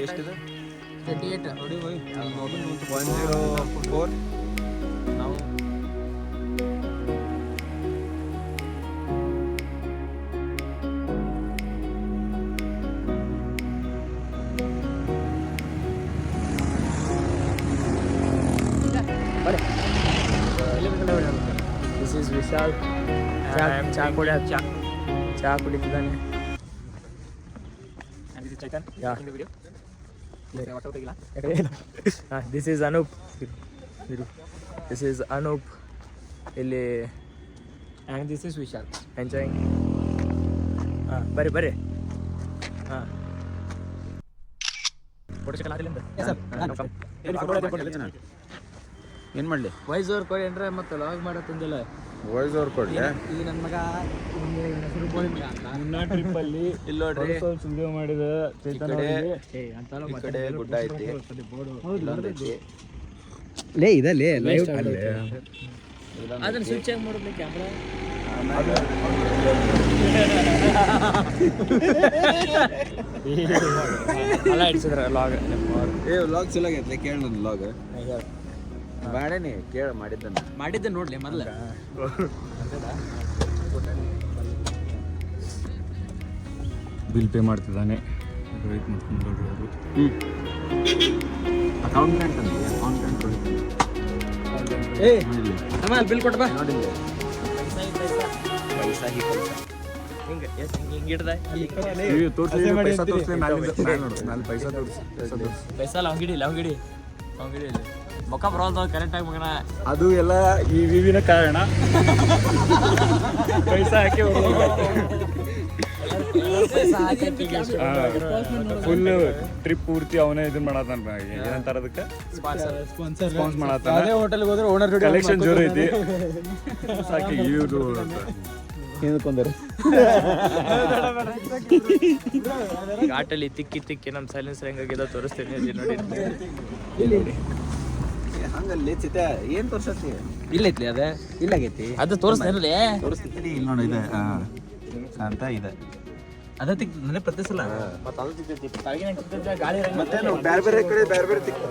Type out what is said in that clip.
ಎಷ್ಟಿದೆ 28 104 ನಾವು this is Vishal ಚಾ ಕುಡಿತಿದ್ದಾನೆ. This is Anoop. This is Anoop ಇಲ್ಲಿ. And this is Vishal enjoying. ಹಾಂ ಬರ್ರಿ ಹಾಂ ಫೋಟೋ ಏನು ಮಾಡಲಿ? ವಾಯ್ಸ್ ಓವರ್ ಕೊಡಿ ಅಂದ್ರೆ ಮತ್ತೆ ಲಾಗ್ ಮಾಡತ್ತಂದಿಲ್ಲ. ವಾಯ್ಸ್ ಓವರ್ ಕೊಡ್ಲಿ. ಈಗ ನನ್ನ ಮಗ ಟ್ರಿಪ್ಪಲ್ಲಿ ಇಲ್ಲಿ ನೋಡ್ರಿ, ವಿಡಿಯೋ ಮಾಡಿದ ಈ ಕಡೆ ಗುಡ್ಡ ಐತಿ, ಇಲ್ಲೊಂದು ಐತಿ. ಲೇ ಇದಲ್ಲೇ ಲೈವ್ ಅದನ್ನ ಸ್ವಿಚ್ ಆಗಿ ಮಾಡೋದು ಕ್ಯಾಮ್ರಾ. ಅಲ್ಲ ಇಡ್ಸಿದ್ರ ಲಾಗ್. ವ್ಲಾಗ್ ಚಲೋ ಆಗೈತೆ, ಕೇಳ ನನ್ನ ವ್ಲಾಗ್. ಬೇಡನೇ ಕೇಳ ಮಾಡಿದ್ದೆ ನೋಡ್ಲಿ ಮೊದಲ. ಬಿಲ್ ಪೇ ಮಾಡ್ತಿದ್ದಾನೆ ರೋಹಿತ್ ಮಾಡ್ಕೊಂಡು ಅವರು. ಅಕೌಂಟೆಂಟ್ ಬಿಲ್ ಕೊಟ್ಟ ಬಾ. ನೋಡಿಲ್ಲ ಪೈಸಾ ಹಿಂಗೆ ಹಿಂಗೆ ಹಿಡ್ದ ಪೈಸಾ ಲವಂಗಿಡಿ ಮುಖ ಬರೋದು ಕರೆಕ್ಟಾಗಿ ಮಗನ. ಅದು ಎಲ್ಲ ಈ ವಿವಿನ ಕಾರಣ. ಪೈಸಾ ಹಾಕಿ ಫುಲ್ ಟ್ರಿಪ್ ಪೂರ್ತಿ ಅವನೇ ಇದನ್ನ ಮಾಡತ್ತಾನ. ಏನಂತಾರ ಅದಕ್ಕೆ? ಸ್ಪಾನ್ಸ್ ಮಾಡತ್ತಾನ. ಹೋಟೆಲ್ಗೆ ಹೋದ್ರೆ ಓನರ್ ಕಲೆಕ್ಷನ್ ಜೋರ್ ಐತಿ. ಸಾಕಿ ಇವ್ರು ಏನಕ್ಕೊಂದರೆ ಘಾಟಲ್ಲಿ ತಿಕ್ಕಿ ನಮ್ಮ ಸೈಲೆನ್ಸರ್ ಹೆಂಗಾಗಿದ ತೋರಿಸ್ತೇನೆ ನೋಡಿ. ಹಂಗಲ್ಲಿ ಚಿತೆ ಏನು ತೋರ್ಸತ್ತಿ? ಇಲ್ಲೈತ್ಲಿ ಅದೇ ಇಲ್ಲಾಗೈತಿ, ಅದು ತೋರಿಸ್ತೇನೆ ತೋರಿಸ್ತೀನಿ. ಇಲ್ಲಿ ನೋಡಿ ಇದೆ ಅಂತ ಇದೆ. ಅದ ನನಗೆ ಪ್ರತಿ ಸಲ ಗಾಳಿ ಮತ್ತೆ ಬೇರೆ ಬೇರೆ ಕಡೆ ಬೇರೆ ಬೇರೆ ತಿಕ್ಕ.